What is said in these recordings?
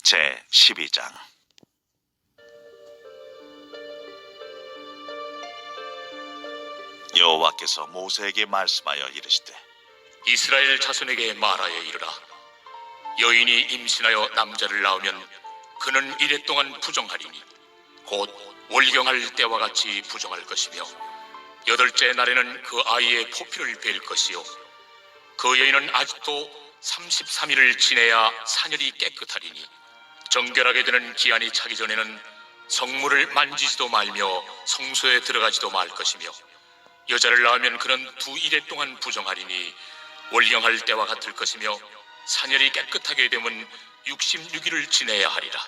제12장. 여호와께서 모세에게 말씀하여 이르시되, 이스라엘 자손에게 말하여 이르라. 여인이 임신하여 남자를 낳으면 그는 이레 동안 부정하리니 곧 월경할 때와 같이 부정할 것이며, 여덟째 날에는 그 아이의 포피를 벨 것이요, 그 여인은 아직도 33일을 지내야 사녀리 깨끗하리니, 정결하게 되는 기한이 차기 전에는 성물을 만지지도 말며 성소에 들어가지도 말 것이며, 여자를 낳으면 그는 두 이레 동안 부정하리니 월경할 때와 같을 것이며, 사녀리 깨끗하게 되면 66일을 지내야 하리라.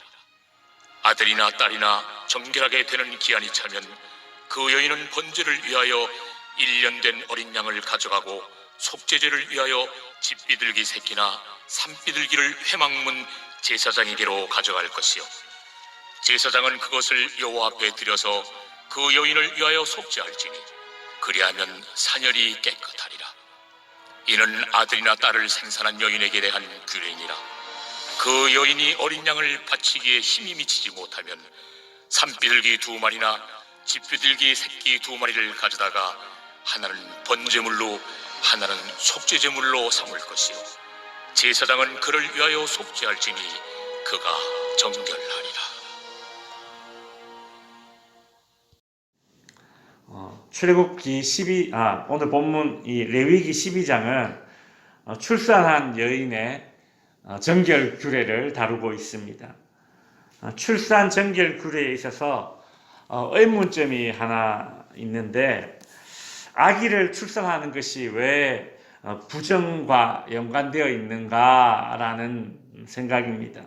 아들이나 딸이나 정결하게 되는 기한이 차면 그 여인은 번제를 위하여 1년 된 어린 양을 가져가고, 속죄제를 위하여 집비둘기 새끼나 산비둘기를 회막문 제사장에게로 가져갈 것이요, 제사장은 그것을 여호와 앞에 들여서 그 여인을 위하여 속죄할지니 그리하면 사녀리 깨끗하리라. 이는 아들이나 딸을 생산한 여인에게 대한 규례니라. 그 여인이 어린 양을 바치기에 힘이 미치지 못하면 산비둘기 2마리나 집비둘기 새끼 2마리를 가져다가 하나는 번제물로 하나는 속죄제물로 삼을 것이요, 제사장은 그를 위하여 속죄할지니 그가 정결하리라. 출애굽기 오늘 본문 이 레위기 12장은 출산한 여인의 정결 규례를 다루고 있습니다. 출산 정결 규례에 있어서 의문점이 하나 있는데, 아기를 출산하는 것이 왜 부정과 연관되어 있는가라는 생각입니다.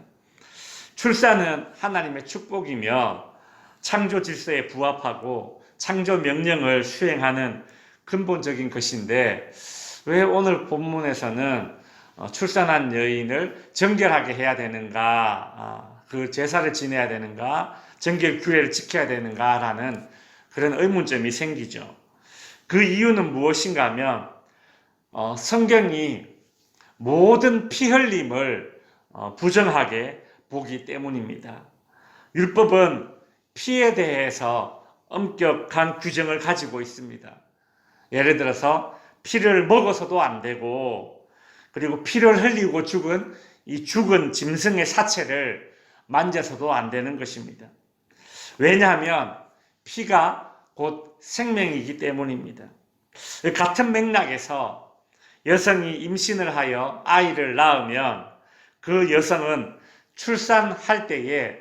출산은 하나님의 축복이며 창조 질서에 부합하고 창조 명령을 수행하는 근본적인 것인데, 왜 오늘 본문에서는 출산한 여인을 정결하게 해야 되는가, 그 제사를 지내야 되는가, 정결 규례를 지켜야 되는가라는 그런 의문점이 생기죠. 그 이유는 무엇인가 하면 성경이 모든 피 흘림을 부정하게 보기 때문입니다. 율법은 피에 대해서 엄격한 규정을 가지고 있습니다. 예를 들어서 피를 먹어서도 안 되고, 그리고 피를 흘리고 죽은 이 죽은 짐승의 사체를 만져서도 안 되는 것입니다. 왜냐하면 피가 곧 생명이기 때문입니다. 같은 맥락에서 여성이 임신을 하여 아이를 낳으면 그 여성은 출산할 때에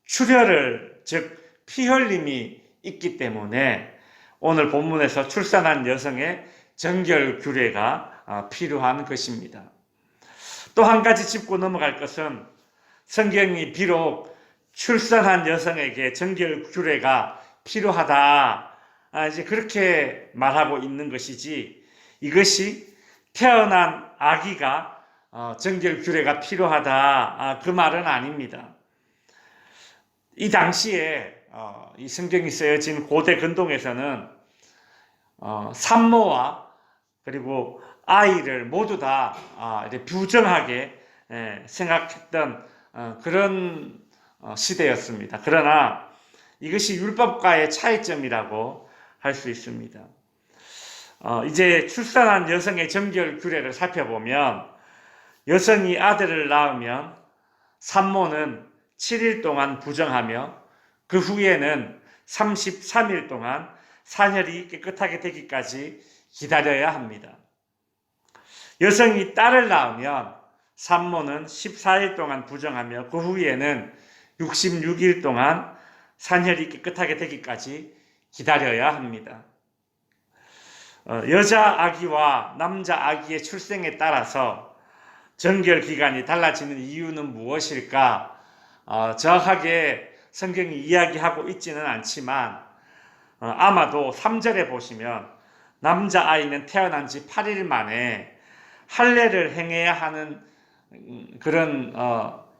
출혈을, 즉 피 흘림이 있기 때문에 오늘 본문에서 출산한 여성의 정결 규례가 필요한 것입니다. 또 한 가지 짚고 넘어갈 것은, 성경이 비록 출산한 여성에게 정결 규례가 필요하다, 이제 그렇게 말하고 있는 것이지, 이것이 태어난 아기가 정결 규례가 필요하다, 그 말은 아닙니다. 이 당시에 이 성경이 쓰여진 고대 근동에서는 산모와 그리고 아이를 모두 다 부정하게 생각했던 그런 시대였습니다. 그러나 이것이 율법과의 차이점이라고 할 수 있습니다. 이제 출산한 여성의 정결 규례를 살펴보면, 여성이 아들을 낳으면 산모는 7일 동안 부정하며 그 후에는 33일 동안 사혈이 깨끗하게 되기까지 기다려야 합니다. 여성이 딸을 낳으면 산모는 14일 동안 부정하며 그 후에는 66일 동안 산혈이 깨끗하게 되기까지 기다려야 합니다. 여자 아기와 남자 아기의 출생에 따라서 정결 기간이 달라지는 이유는 무엇일까? 정확하게 성경이 이야기하고 있지는 않지만, 아마도 3절에 보시면 남자 아이는 태어난 지 8일 만에 할례를 행해야 하는 그런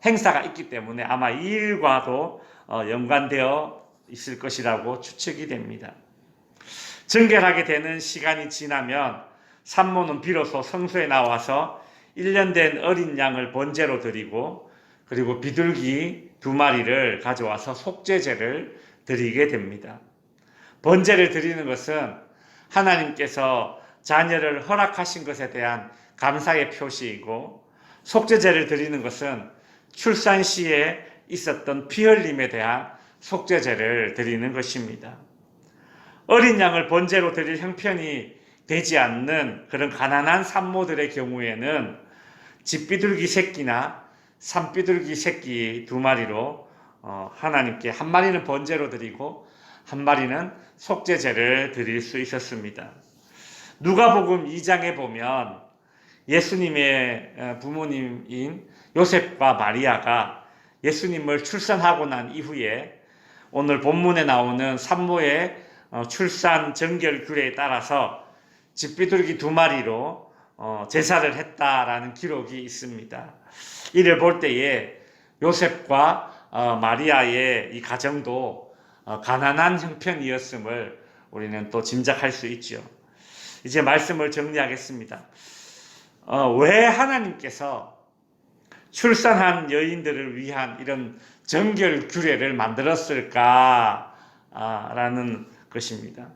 행사가 있기 때문에 아마 이 일과도 연관되어 있을 것이라고 추측이 됩니다. 정결하게 되는 시간이 지나면 산모는 비로소 성소에 나와서 1년 된 어린 양을 번제로 드리고, 그리고 비둘기 2마리를 가져와서 속죄제를 드리게 됩니다. 번제를 드리는 것은 하나님께서 자녀를 허락하신 것에 대한 감사의 표시이고, 속죄제를 드리는 것은 출산 시에 있었던 피 흘림에 대한 속죄제를 드리는 것입니다. 어린 양을 번제로 드릴 형편이 되지 않는 그런 가난한 산모들의 경우에는 집비둘기 새끼나 산비둘기 새끼 2마리로 하나님께 한 마리는 번제로 드리고 한 마리는 속죄제를 드릴 수 있었습니다. 누가복음 2장에 보면 예수님의 부모님인 요셉과 마리아가 예수님을 출산하고 난 이후에 오늘 본문에 나오는 산모의 출산 정결 규례에 따라서 집비둘기 2마리로 제사를 했다라는 기록이 있습니다. 이를 볼 때에 요셉과 마리아의 이 가정도 가난한 형편이었음을 우리는 또 짐작할 수 있죠. 이제 말씀을 정리하겠습니다. 왜 하나님께서 출산한 여인들을 위한 이런 정결 규례를 만들었을까라는 것입니다.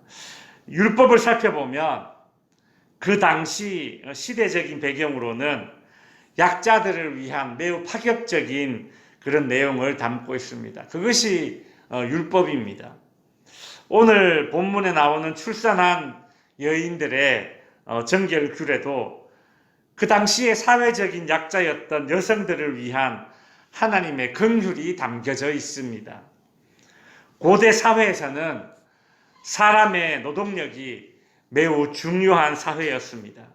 율법을 살펴보면 그 당시 시대적인 배경으로는 약자들을 위한 매우 파격적인 그런 내용을 담고 있습니다. 그것이 율법입니다. 오늘 본문에 나오는 출산한 여인들의 정결 규례도 그 당시에 사회적인 약자였던 여성들을 위한 하나님의 긍휼이 담겨져 있습니다. 고대 사회에서는 사람의 노동력이 매우 중요한 사회였습니다.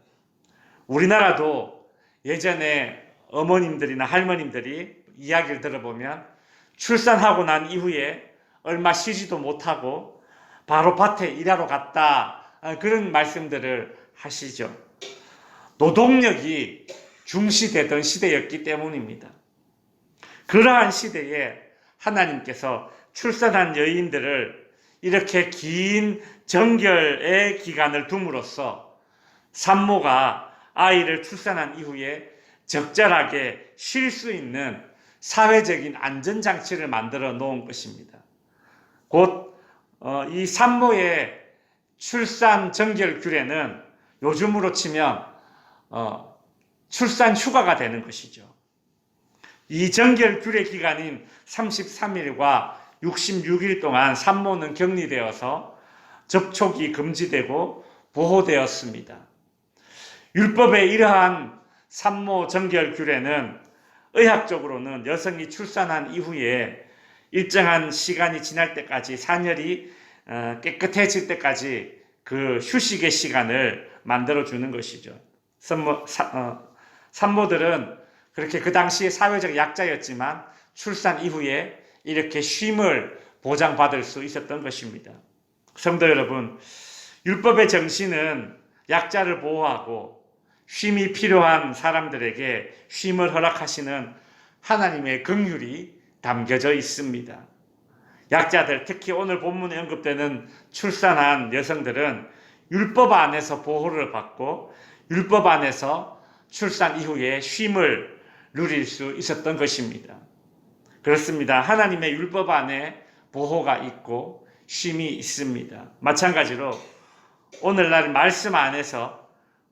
우리나라도 예전에 어머님들이나 할머님들이 이야기를 들어보면 출산하고 난 이후에 얼마 쉬지도 못하고 바로 밭에 일하러 갔다, 그런 말씀들을 하시죠. 노동력이 중시되던 시대였기 때문입니다. 그러한 시대에 하나님께서 출산한 여인들을 이렇게 긴 정결의 기간을 둠으로써 산모가 아이를 출산한 이후에 적절하게 쉴 수 있는 사회적인 안전장치를 만들어 놓은 것입니다. 곧 이 산모의 출산 정결 규례는 요즘으로 치면 출산 휴가가 되는 것이죠. 이 정결 규례 기간인 33일과 66일 동안 산모는 격리되어서 접촉이 금지되고 보호되었습니다. 율법의 이러한 산모 정결 규례는 의학적으로는 여성이 출산한 이후에 일정한 시간이 지날 때까지, 산혈이 깨끗해질 때까지 그 휴식의 시간을 만들어주는 것이죠. 산모들은 그렇게 그 당시에 사회적 약자였지만 출산 이후에 이렇게 쉼을 보장받을 수 있었던 것입니다. 성도 여러분, 율법의 정신은 약자를 보호하고 쉼이 필요한 사람들에게 쉼을 허락하시는 하나님의 긍휼이 담겨져 있습니다. 약자들, 특히 오늘 본문에 언급되는 출산한 여성들은 율법 안에서 보호를 받고 율법 안에서 출산 이후에 쉼을 누릴 수 있었던 것입니다. 그렇습니다. 하나님의 율법 안에 보호가 있고 쉼이 있습니다. 마찬가지로 오늘날 말씀 안에서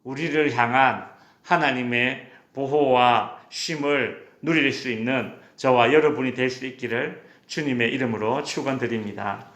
우리를 향한 하나님의 보호와 쉼을 누릴 수 있는 저와 여러분이 될 수 있기를 주님의 이름으로 축원드립니다.